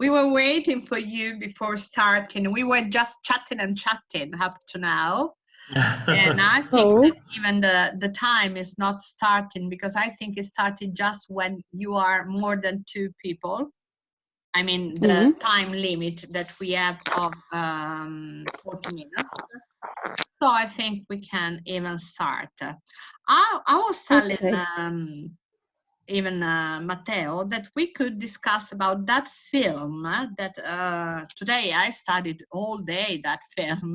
We were waiting for you before starting. We were just chatting and chatting up to now. And I think that even the time is not starting, because I think it started just when you are more than 2 people. I mean, the time limit that we have of 40 minutes. So I think we can even start. I was telling even Matteo that we could discuss about that film that today I studied all day that film.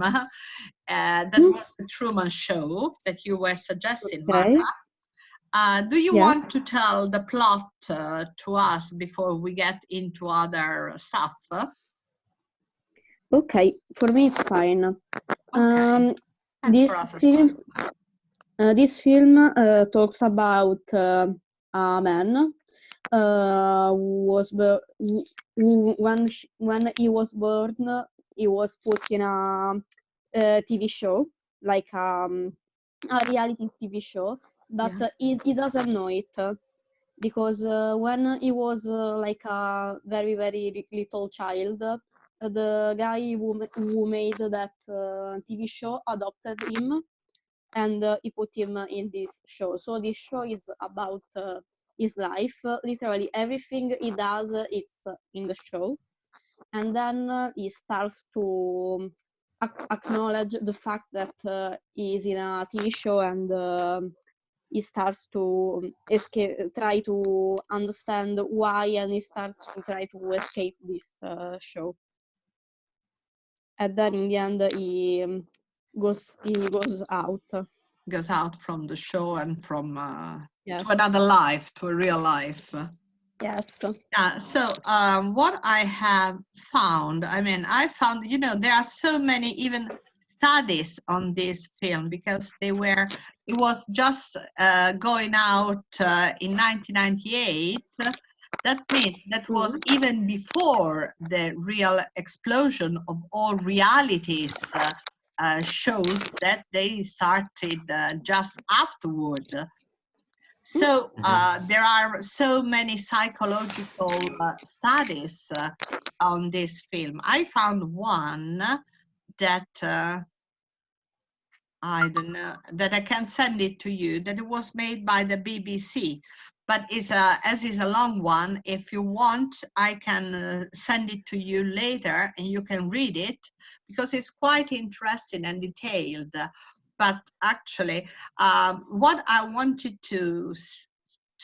That was the Truman Show that you were suggesting, Martha. Do you want to tell the plot to us before we get into other stuff? Okay, for me it's fine. Okay. This film talks about a man who was when he was born, he was put in a TV show, like a reality TV show, but he doesn't know it, because when he was like a very, very little child, the guy who made that TV show adopted him, and he put him in this show. So this show is about his life. Literally everything he does, it's in the show. And then he starts to acknowledge the fact that he's in a TV show, and he starts to try to understand why, and he starts to try to escape this show. And then in the end, he goes out. Goes out from the show and from to another life, to a real life. Yes. Yeah. So what I have found, I mean, I found, you know, there are so many even studies on this film, because it was just going out in 1998. That means that was even before the real explosion of all realities shows that they started just afterward. So there are so many psychological studies on this film. I found one that I don't know, that I can send it to you, that it was made by the BBC, but as is a long one, if you want, I can send it to you later and you can read it, because it's quite interesting and detailed. But actually, what I wanted to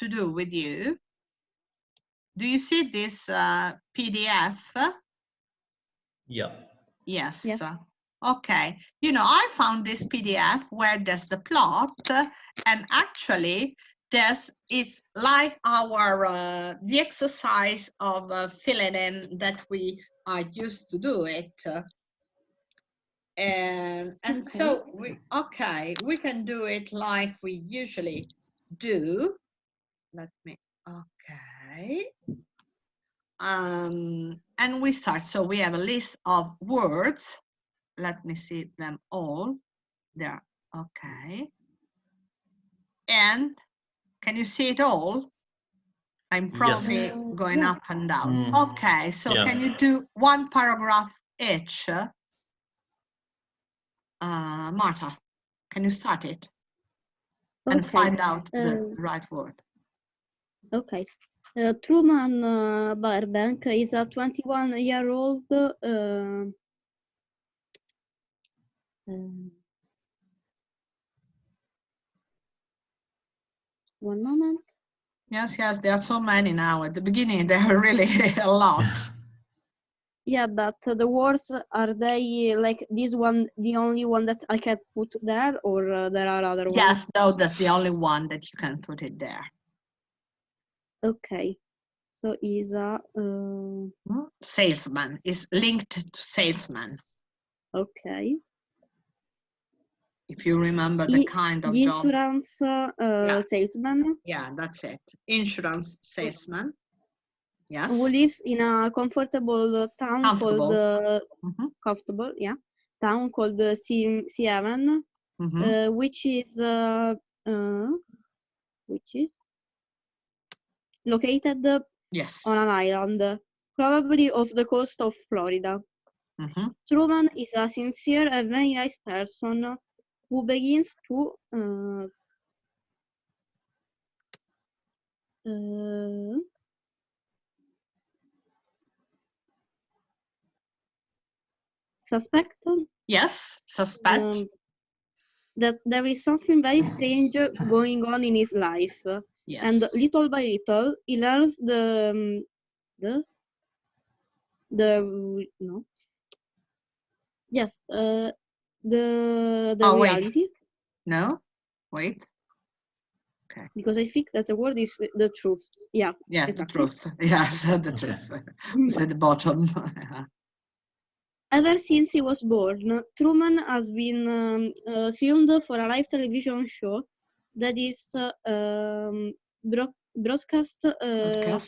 do with you, do you see this PDF? Yeah. Yes. Okay. You know, I found this PDF where there's the plot, and actually it's like our the exercise of filling in that we are used to do it. And so we can do it like we usually do. Let me, and we start. So we have a list of words. Let me see them all there. Okay. And can you see it all? I'm probably going up and down. Okay, so can you do one paragraph each? Martha, can you start it? And find out the right word. Okay. Truman Burbank is a 21-year-old one moment. Yes, there are so many now. At the beginning, there are really a lot. Yeah, but the words, are they like this one, the only one that I can put there, or there are other ones? Yes, no, that's the only one that you can put it there. Okay. So is a salesman, is linked to salesman. Okay. If you remember the kind of job. Insurance salesman. Yeah, that's it. Insurance salesman. Yes. Who lives in a comfortable town called comfortable, yeah, town called Seaven, which is located on an island. probably off the coast of Florida. Mm-hmm. Truman is a sincere and very nice person who begins to suspect Yes, suspect. that there is something very strange going on in his life. Yes. And little by little, he learns the no. Yes, the Oh, wait. reality. No? Wait. Okay. Because I think that the word is the truth. Yeah. Yeah, exactly. the truth. Yes, the truth. It's at the bottom. Ever since he was born, Truman has been filmed for a live television show that is broadcast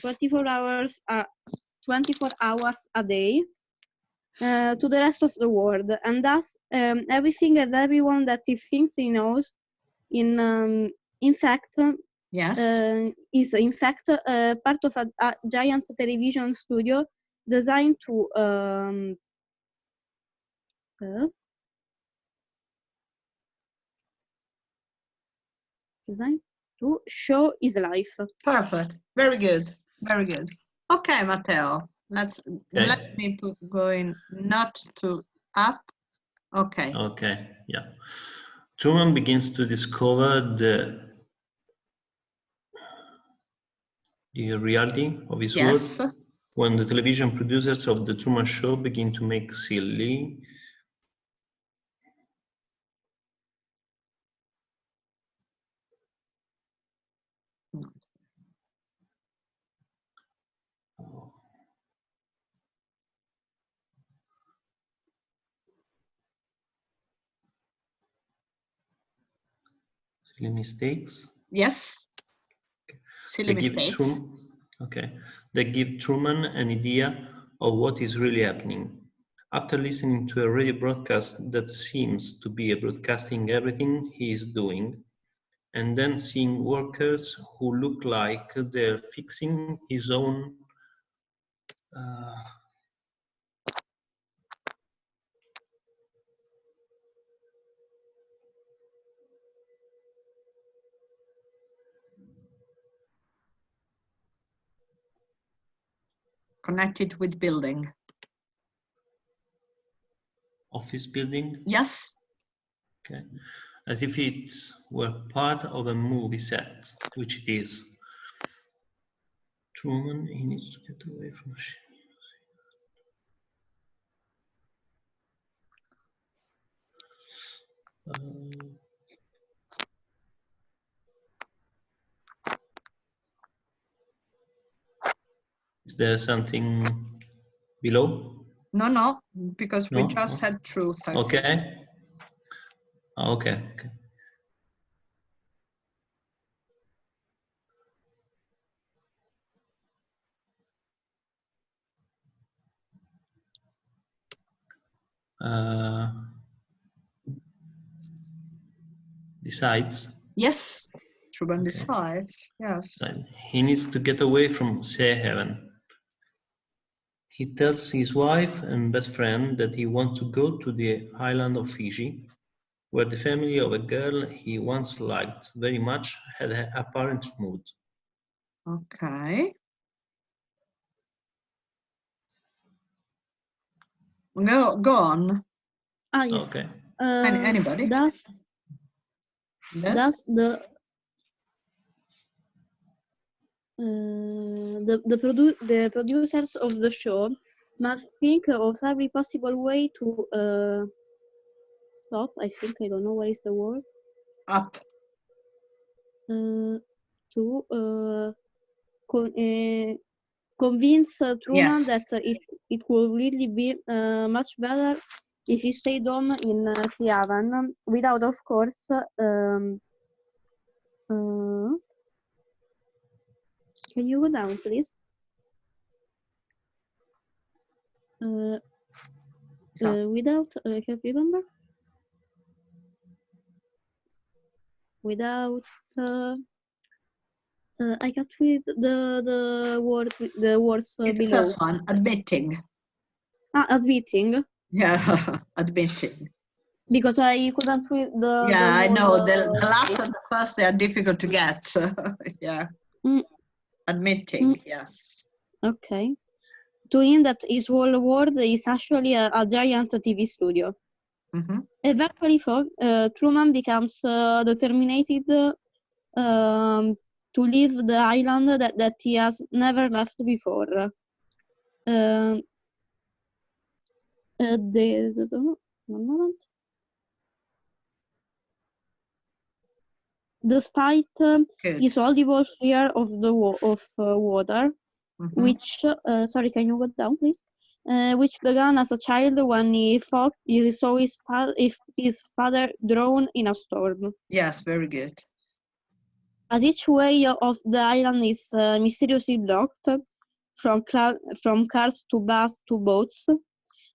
24 hours a day to the rest of the world, and thus everything and everyone that he thinks he knows, in fact, Yes. is in fact part of a giant television studio designed to show his life. Perfect. Very good. Very good. Okay, Matteo. Let me put going not to up. Okay. Okay. Yeah. Truman begins to discover the reality of his Yes. world when the television producers of the Truman Show begin to make silly mistakes. Yes. Silly mistakes. They give Truman an idea of what is really happening. After listening to a radio broadcast that seems to be broadcasting everything he is doing, and then seeing workers who look like they're fixing his own Connected with building. office building. Yes. Okay. As if it were part of a movie set, which it is. Truman, he needs to get away from the ship. Is there something below? No, because we just had truth. Okay. Okay. Decides. Yes. Truman decides. Yes. He needs to get away from Sea Heaven. He tells his wife and best friend that he wants to go to the island of Fiji, where the family of a girl he once liked very much had a parent moved. Okay. Go on. Yeah. Okay. Anybody? Thus the producers of the show must think of every possible way to stop. I don't know what is the word. Up. To convince Truman that it would really be much better if he stayed on in Sea Haven without, of course, can you go down, please? Without, can you remember? Without I can't read the words It's the below. first one, admitting. Admitting. Yeah, admitting. Because I couldn't read the. Yeah, I know. The word, last and the first, they are difficult to get. Yeah. Mm. Admitting, yes. Okay. To him that his whole world is actually a giant TV studio. Mm-hmm. Eventually, Truman becomes determined to leave the island that he has never left before. One moment. Despite his audible fear of the water, which sorry, can you go down, please? Which began as a child when he thought he saw his father drown in a storm. Yes, very good. As each way of the island is mysteriously blocked, from cars to bus to boats,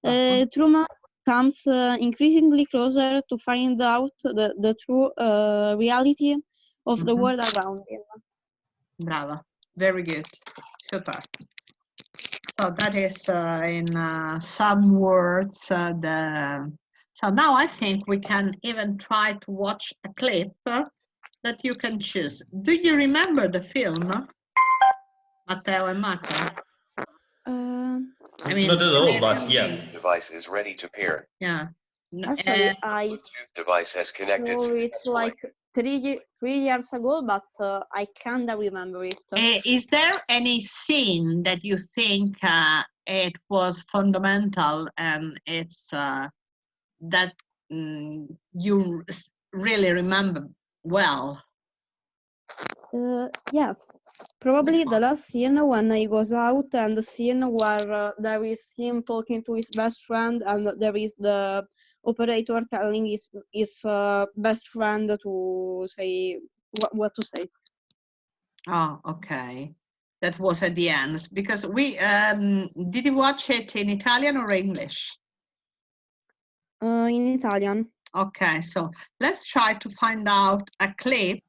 Truman comes increasingly closer to find out the true reality of the world around him. Brava. Very good. Super. So that is in some words so now I think we can even try to watch a clip that you can choose. Do you remember the film, Matteo and Marco? I mean, not at all, but yes. Device is ready to pair. Yeah. Actually, I Bluetooth device has connected saw it successfully. like 3 years ago, but I can't remember it. Is there any scene that you think it was fundamental and it's that you really remember well? Yes, probably the last scene when he goes out and the scene where there is him talking to his best friend and there is the operator telling his best friend to say what to say. Oh, okay. That was at the end because we did you watch it in Italian or English? In Italian. Okay, so let's try to find out a clip.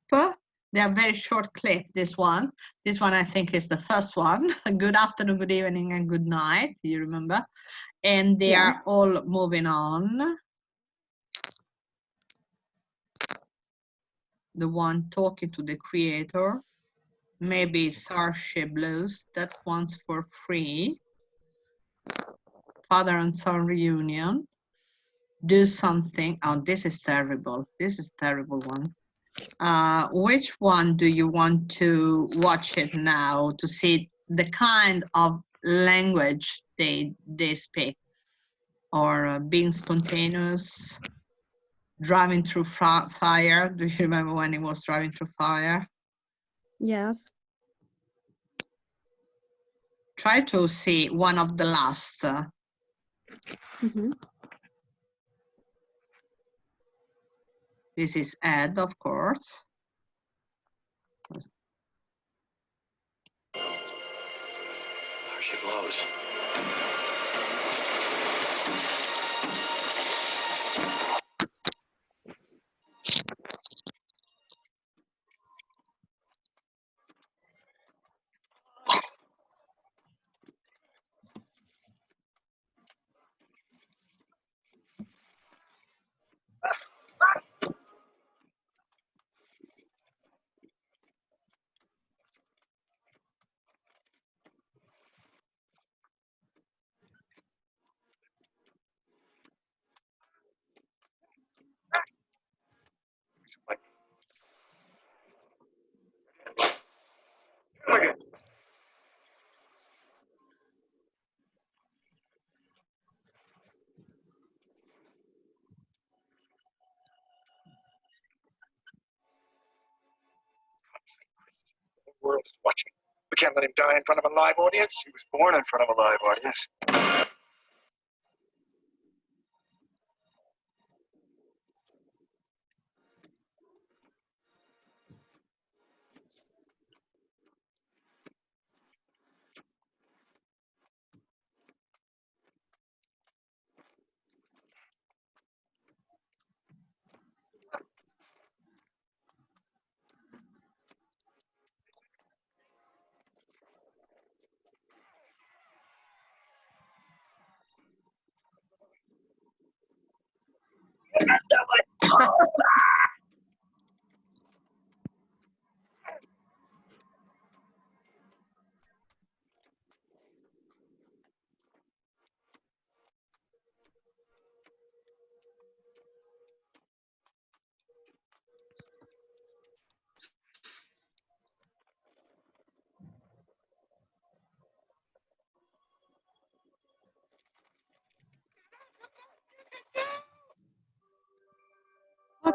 They are very short clip, this one. This one I think is the first one. Good afternoon, good evening, and good night. You remember? And they are all moving on. The one talking to the creator. Maybe Starship Blues, that one's for free. Father and son reunion. Do something. Oh, this is terrible. This is a terrible one. Which one do you want to watch it now to see the kind of language they speak? Or being spontaneous, driving through fire. Do you remember when he was driving through fire? Yes. Try to see one of the last. This is Ed, of course. There she blows. The world is watching. We can't let him die in front of a live audience. He was born in front of a live audience.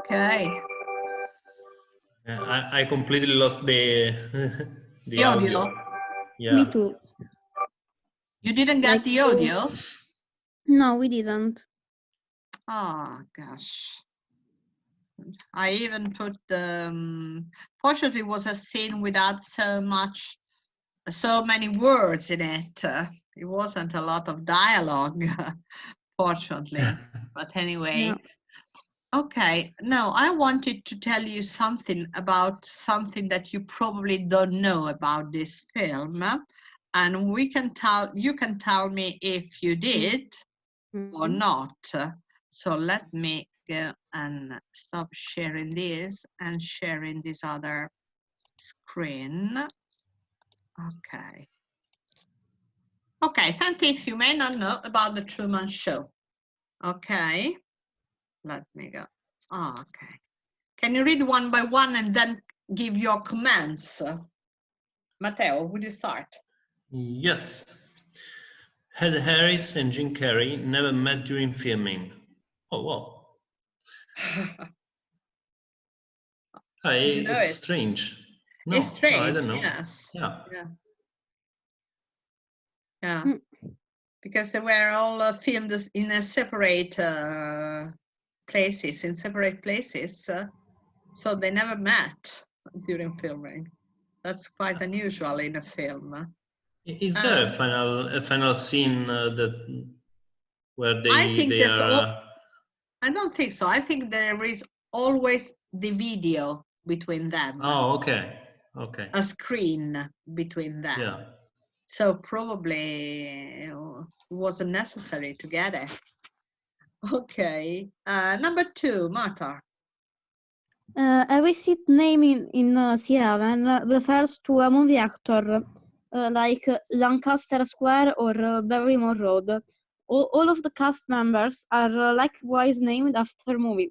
Okay. I completely lost the the audio. Yeah. Me too. You didn't get Like, the audio? no, we didn't. Oh, gosh. I even put the, fortunately it was a scene without so many words in it. It wasn't a lot of dialogue, fortunately. But anyway, Yeah. okay. Now I wanted to tell you something about something that you probably don't know about this film. And you can tell me if you did or Mhm. not. So let me go and stop sharing this and sharing this other screen. Okay. Okay, 10 things you may not know about the Truman Show. Okay, let me go. Oh, okay. Can you read one by one and then give your comments? Matteo, would you start? Yes. Ed Harris and Jim Carrey never met during filming. Oh, wow. You know It's it. strange. No, It's strange, I don't know. yes. Yeah. Yeah. Mm. Because they were all filmed in a separate places, so they never met during filming. That's quite unusual in a film. Is there a final scene where I think they there's are? I don't think so. I think there is always the video between them, Oh, okay, okay. a screen between them. Yeah. So probably it wasn't necessary to get it. Okay. Number 2, Marta. Every seat name in Seattle refers to a movie actor, like Lancaster Square or Barrymore Road. All of the cast members are likewise named after movie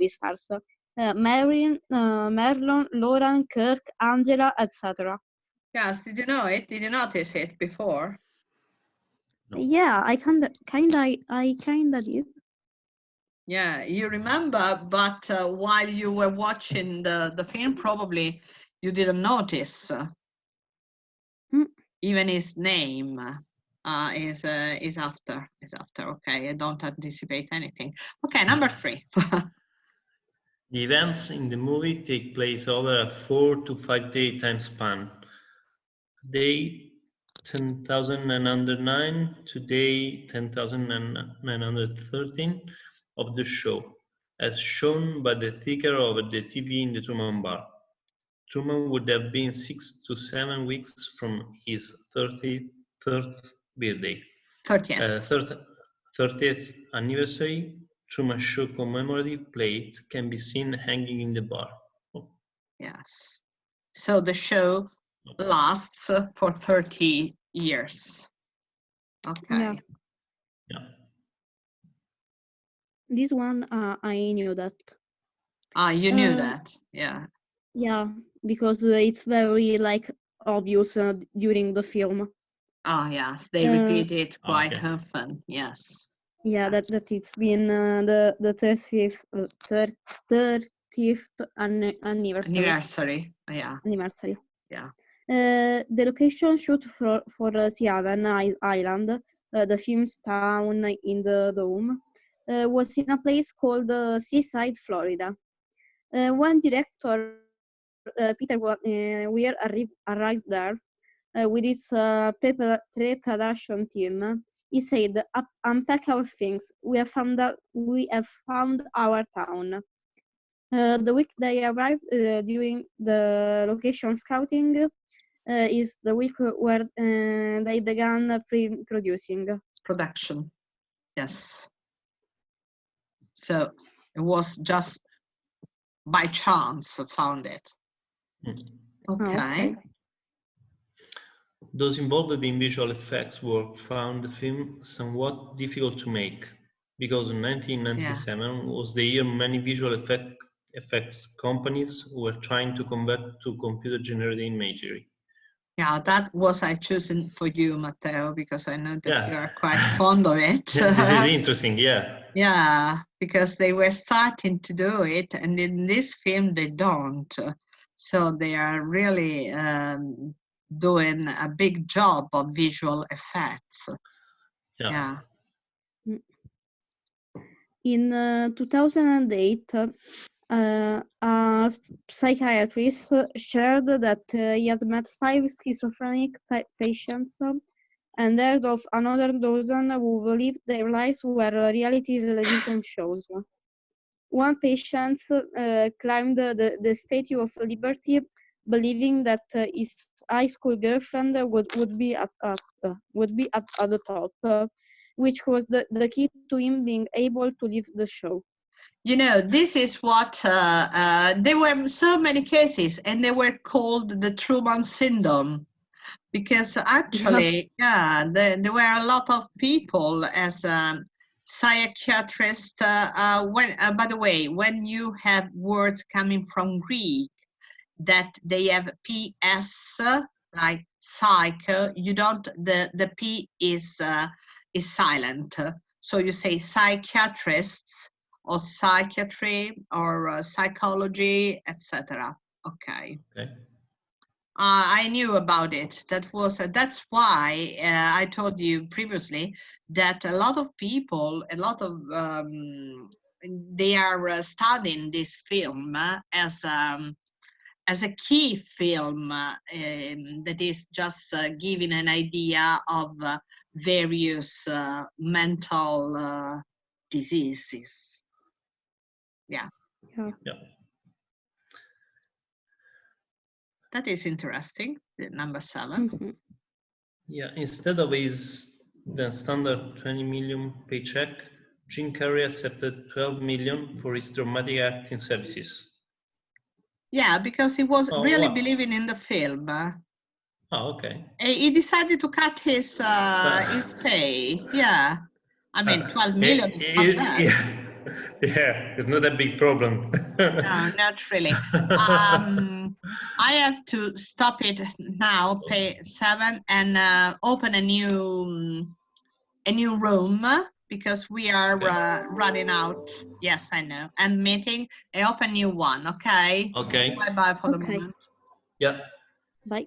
stars. Marilyn, Marlon, Lauren, Kirk, Angela, etc. Yes, did you know it? Did you notice it before? No. Yeah, I kinda did. Yeah, you remember, but while you were watching the film, probably you didn't notice even his name is after. Okay, I don't anticipate anything. Okay, number 3. The events in the movie take place over a 4 to 5 day time span. Day 10,909 to day 10,913 of the show, as shown by the ticker over the TV in the Truman Bar. Truman would have been 6 to 7 weeks from his 33rd birthday. 30th anniversary. Truman Show commemorative plate can be seen hanging in the bar. Oh. Yes. So the show lasts for 30 years. Okay. Yeah. Yeah. This one, I knew that. You knew that, yeah. Yeah, because it's very obvious during the film. Oh, yes, they repeat it quite Okay. often, yes. Yeah, that it's been the 30th anniversary. Yeah. Anniversary. Yeah. The location shoot for Seattle Island, the film's town in the dome, was in a place called Seaside, Florida. When director Peter Weir arrived there with his pre-production team, he said, "Unpack our things. We have found our town." The week they arrived during the location scouting is the week where they began pre-producing. Production, yes. So it was just by chance found it. Okay. Those involved in visual effects work found the film somewhat difficult to make, because 1997 was the year many visual effects companies were trying to convert to computer-generated imagery. Yeah, that was I chosen for you, Matteo, because I know that you are quite fond of it. This is interesting, yeah. Yeah, because they were starting to do it, and in this film they don't. So they are really doing a big job of visual effects. Yeah. In 2008, a psychiatrist shared that he had met 5 schizophrenic patients and heard of another dozen who believed their lives were reality television shows. One patient climbed the Statue of Liberty, believing that his high school girlfriend would be at the top, which was the key to him being able to leave the show. You know, this is what there were so many cases, and they were called the Truman syndrome, because actually, there were a lot of people as psychiatrists. By the way, when you have words coming from Greek that they have PS, like psycho, you don't. The P is silent, so you say psychiatrists or psychiatry or psychology, etc. Okay. I knew about it. That's why I told you previously that a lot of people, they are studying this film as a key film that is just giving an idea of various mental diseases. Yeah. That is interesting, the number 7. Yeah, instead of the standard 20 million paycheck, Jim Carrey accepted 12 million for his dramatic acting services. Yeah, because he was really believing in the film. Oh, okay. He decided to cut his pay. Yeah. I mean, 12 million is not bad. Yeah, it's not a big problem. No, not really. I have to stop it now, pay 7, and open a new room because we are running out. Yes, I know. And meeting, I open new one. Okay. Okay. Bye bye for the moment. Yeah. Bye.